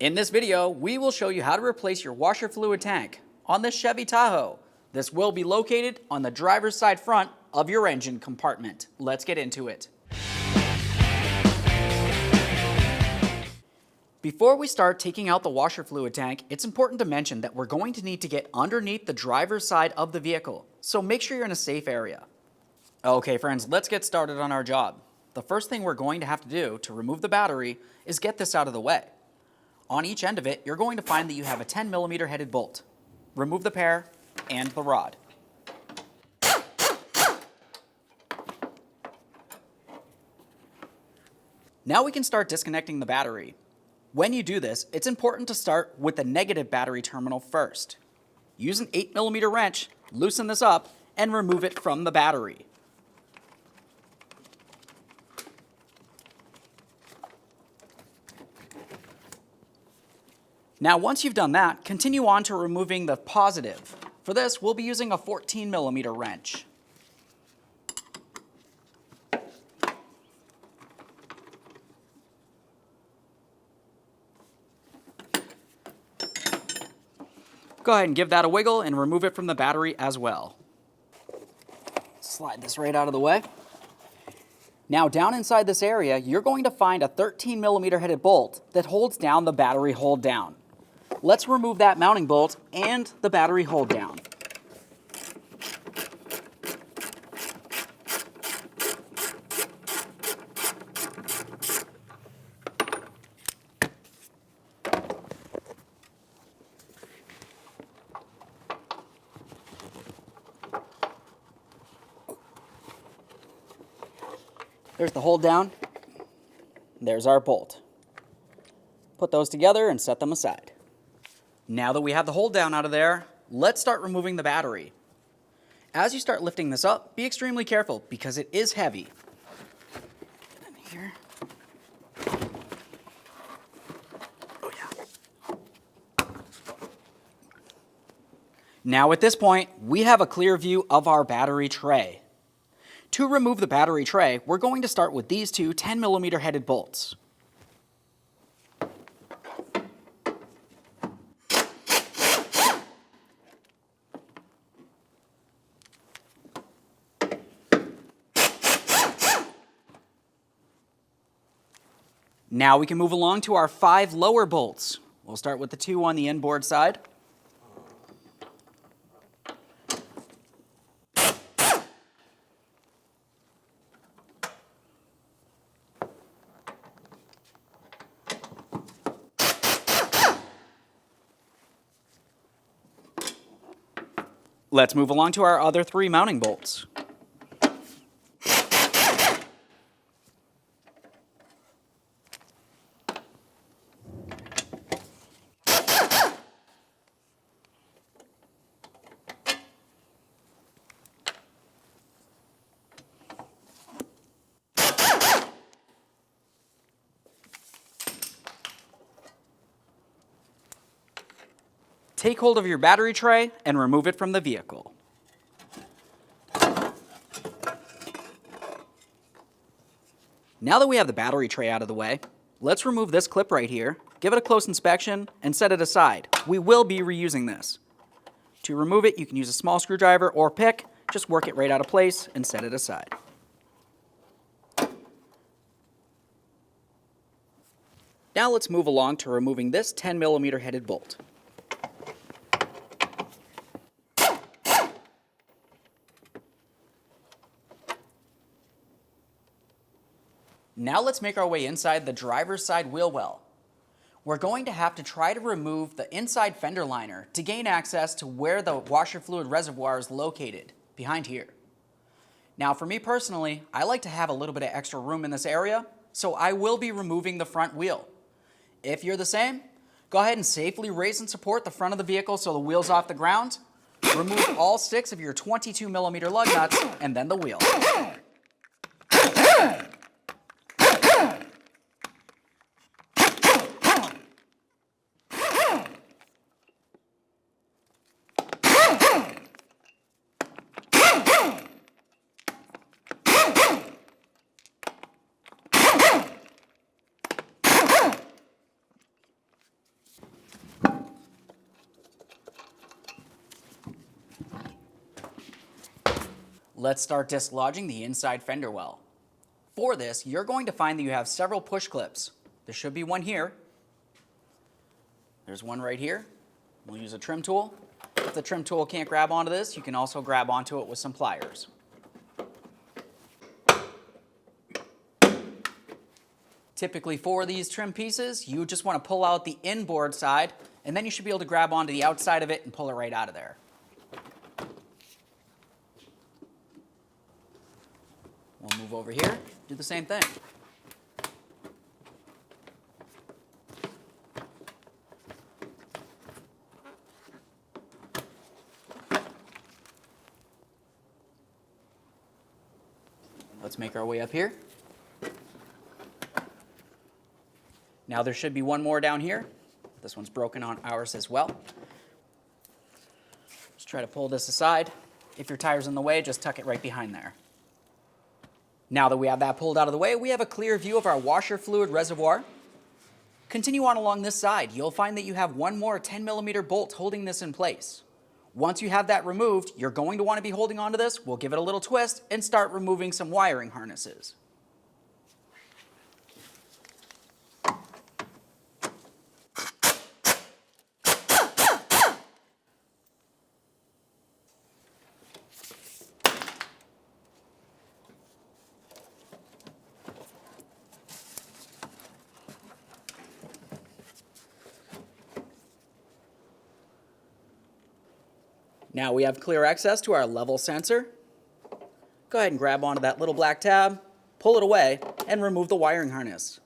In this video, we will show you how to replace your washer fluid tank on this Chevy Tahoe. This will be located on the driver's side front of your engine compartment. Let's get into it. Before we start taking out the washer fluid tank, it's important to mention that we're going to need to get underneath the driver's side of the vehicle, so make sure you're in a safe area. Okay friends, let's get started on our job. The first thing we're going to have to do to remove the battery is get this out of the way. On each end of it, you're going to find that you have a 10mm headed bolt. Remove the pair and the rod. Now we can start disconnecting the battery. When you do this, it's important to start with the negative battery terminal first. Use an 8mm wrench, loosen this up, and remove it from the battery. Now once you've done that, continue on to removing the positive. For this, we'll be using a 14mm wrench. Go ahead and give that a wiggle and remove it from the battery as well. Slide this right out of the way. Now down inside this area, you're going to find a 13mm headed bolt that holds down the battery hold down. Let's remove that mounting bolt and the battery hold down. There's the hold down. There's our bolt. Put those together and set them aside. Now that we have the hold down out of there, let's start removing the battery. As you start lifting this up, be extremely careful because it is heavy. Get in here. Oh yeah. Now at this point, we have a clear view of our battery tray. To remove the battery tray, we're going to start with these two 10mm headed bolts. Now we can move along to our 5 lower bolts. We'll start with the 2 on the inboard side. Let's move along to our other 3 mounting bolts. Take hold of your battery tray and remove it from the vehicle. Now that we have the battery tray out of the way, let's remove this clip right here, give it a close inspection, and set it aside. We will be reusing this. To remove it, you can use a small screwdriver or pick, just work it right out of place and set it aside. Now let's move along to removing this 10mm headed bolt. Now let's make our way inside the driver's side wheel well. We're going to have to try to remove the inside fender liner to gain access to where the washer fluid reservoir is located, behind here. Now for me personally, I like to have a little bit of extra room in this area, so I will be removing the front wheel. If you're the same, go ahead and safely raise and support the front of the vehicle so the wheel's off the ground. Remove all 6 of your 22mm lug nuts and then the wheel. Let's start dislodging the inside fender well. For this, you're going to find that you have several push clips. There should be one here. There's one right here. We'll use a trim tool. If the trim tool can't grab onto this, you can also grab onto it with some pliers. Typically for these trim pieces, you just want to pull out the inboard side, and then you should be able to grab onto the outside of it and pull it right out of there. We'll move over here, do the same thing. Let's make our way up here. Now there should be one more down here. This one's broken on ours as well. Just try to pull this aside. If your tire's in the way, just tuck it right behind there. Now that we have that pulled out of the way, we have a clear view of our washer fluid reservoir. Continue on along this side. You'll find that you have one more 10mm bolt holding this in place. Once you have that removed, you're going to want to be holding onto this. We'll give it a little twist and start removing some wiring harnesses. Now we have clear access to our level sensor. Go ahead and grab onto that little black tab, pull it away, and remove the wiring harness.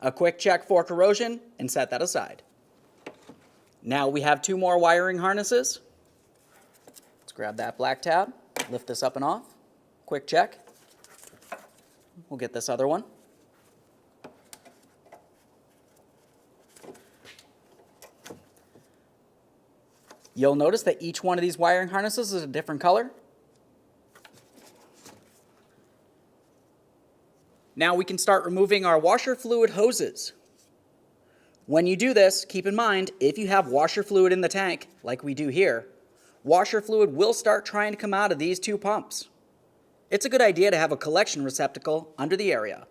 A quick check for corrosion, and set that aside. Now we have two more wiring harnesses. Let's grab that black tab, lift this up and off. Quick check. We'll get this other one. You'll notice that each one of these wiring harnesses is a different color. Now we can start removing our washer fluid hoses. When you do this, keep in mind, if you have washer fluid in the tank, like we do here, washer fluid will start trying to come out of these two pumps. It's a good idea to have a collection receptacle under the area.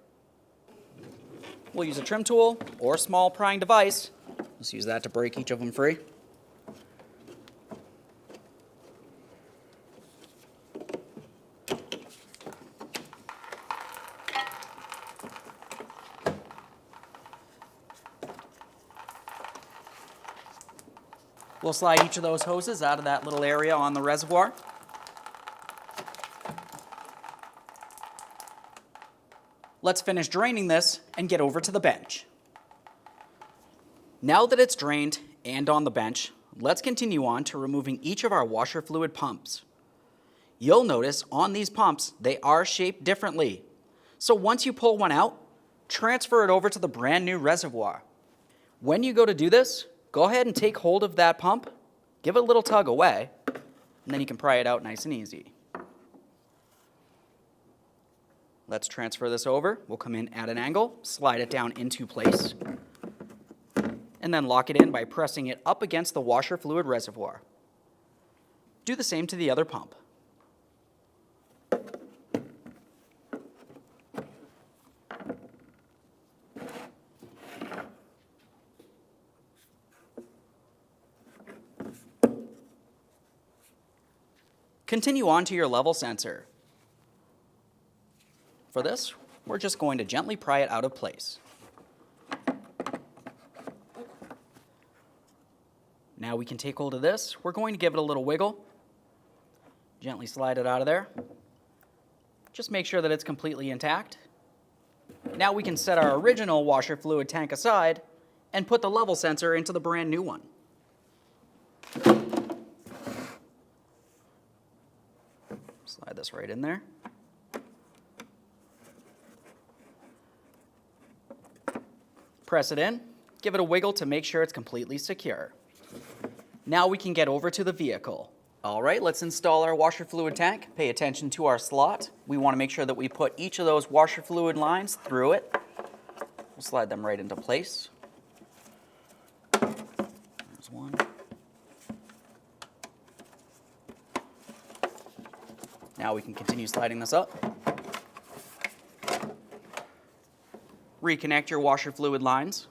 We'll use a trim tool or a small prying device. Let's use that to break each of them free. We'll slide each of those hoses out of that little area on the reservoir. Let's finish draining this and get over to the bench. Now that it's drained and on the bench, let's continue on to removing each of our washer fluid pumps. You'll notice on these pumps, they are shaped differently. So once you pull one out, transfer it over to the brand new reservoir. When you go to do this, go ahead and take hold of that pump, give it a little tug away, and then you can pry it out nice and easy. Let's transfer this over. We'll come in at an angle, slide it down into place, and then lock it in by pressing it up against the washer fluid reservoir. Do the same to the other pump. Continue on to your level sensor. For this, we're just going to gently pry it out of place. Now we can take hold of this. We're going to give it a little wiggle. Gently slide it out of there. Just make sure that it's completely intact. Now we can set our original washer fluid tank aside and put the level sensor into the brand new one. Slide this right in there. Press it in, give it a wiggle to make sure it's completely secure. Now we can get over to the vehicle. All right, let's install our washer fluid tank. Pay attention to our slot. We want to make sure that we put each of those washer fluid lines through it. We'll slide them right into place. There's one. Now we can continue sliding this up. Reconnect your washer fluid lines.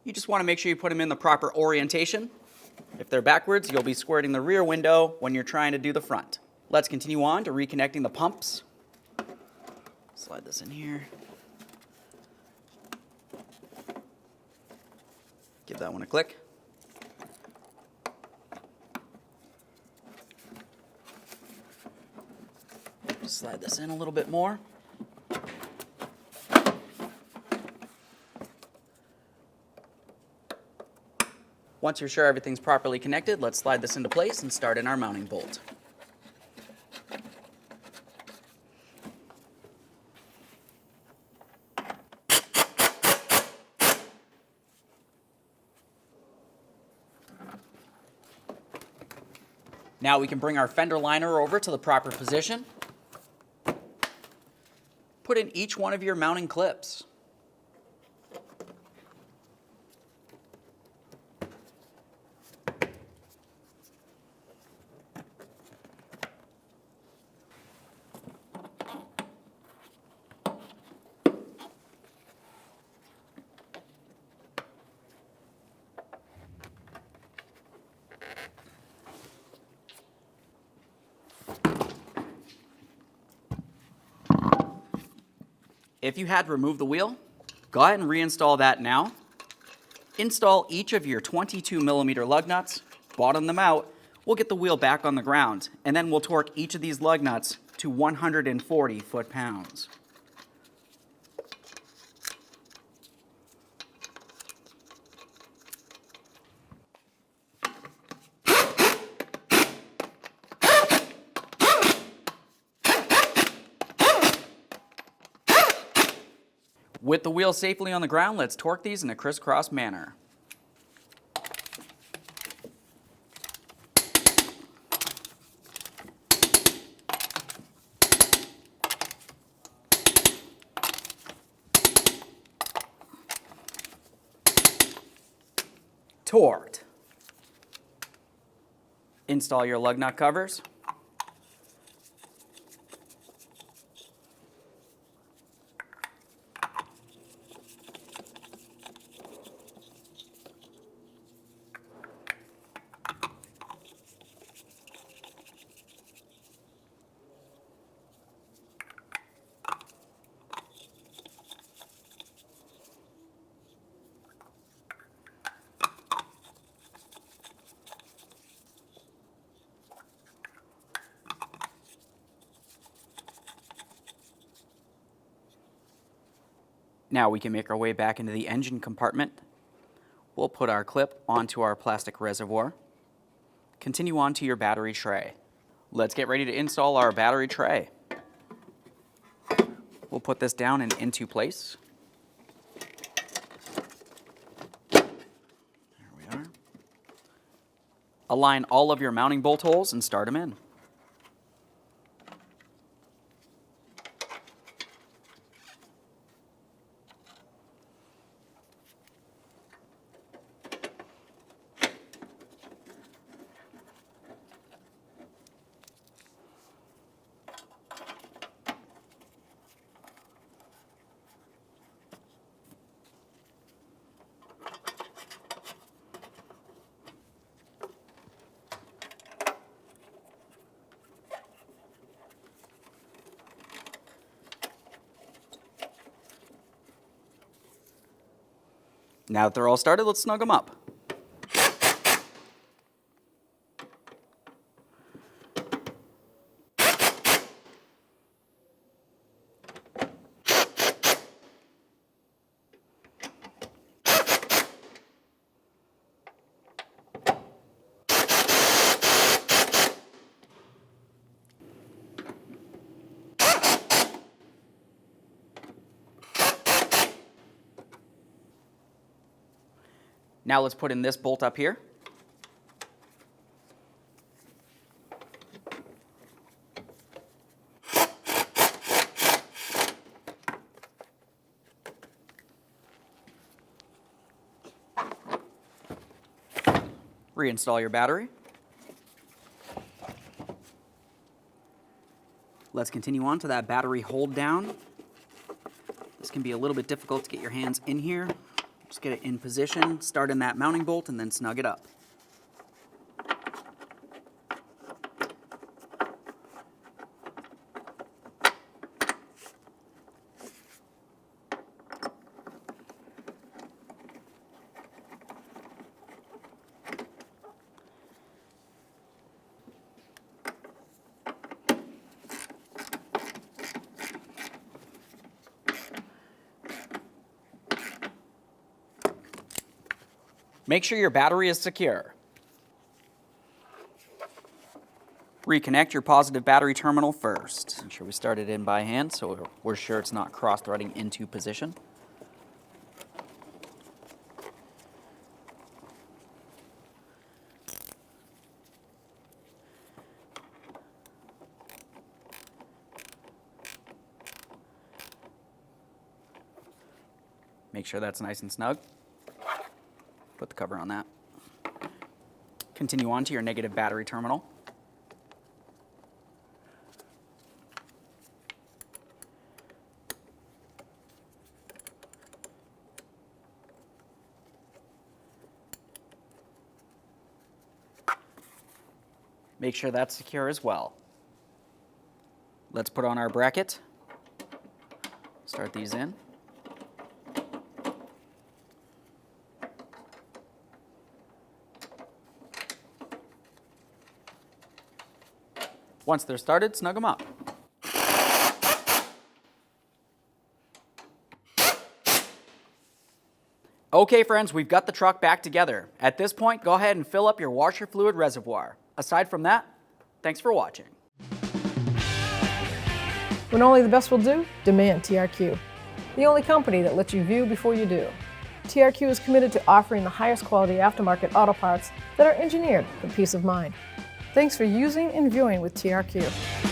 You just want to make sure you put them in the proper orientation. If they're backwards, you'll be squirting the rear window when you're trying to do the front. Let's continue on to reconnecting the pumps. Slide this in here. Give that one a click. Slide this in a little bit more. Once you're sure everything's properly connected, let's slide this into place and start in our mounting bolt. Now we can bring our fender liner over to the proper position. Put in each one of your mounting clips. If you had to remove the wheel, go ahead and reinstall that now. Install each of your 22mm lug nuts, bottom them out. We'll get the wheel back on the ground, and then we'll torque each of these lug nuts to 140 foot-pounds. With the wheel safely on the ground, let's torque these in a crisscross manner. Torqued. Install your lug nut covers. Now we can make our way back into the engine compartment. We'll put our clip onto our plastic reservoir. Continue on to your battery tray. Let's get ready to install our battery tray. We'll put this down and into place. There we are. Align all of your mounting bolt holes and start them in. Now that they're all started, let's snug them up. Now let's put in this bolt up here. Reinstall your battery. Let's continue on to that battery hold down. This can be a little bit difficult to get your hands in here. Just get it in position, start in that mounting bolt, and then snug it up. Make sure your battery is secure. Reconnect your positive battery terminal first. Make sure we start it in by hand so we're sure it's not cross-threading into position. Make sure that's nice and snug. Put the cover on that. Continue on to your negative battery terminal. Make sure that's secure as well. Let's put on our bracket. Start these in. Once they're started, snug them up. Okay friends, we've got the truck back together. At this point, go ahead and fill up your washer fluid reservoir. Aside from that, thanks for watching. When only the best will do, demand TRQ. The only company that lets you view before you do. TRQ is committed to offering the highest quality aftermarket auto parts that are engineered for peace of mind. Thanks for using and viewing with TRQ.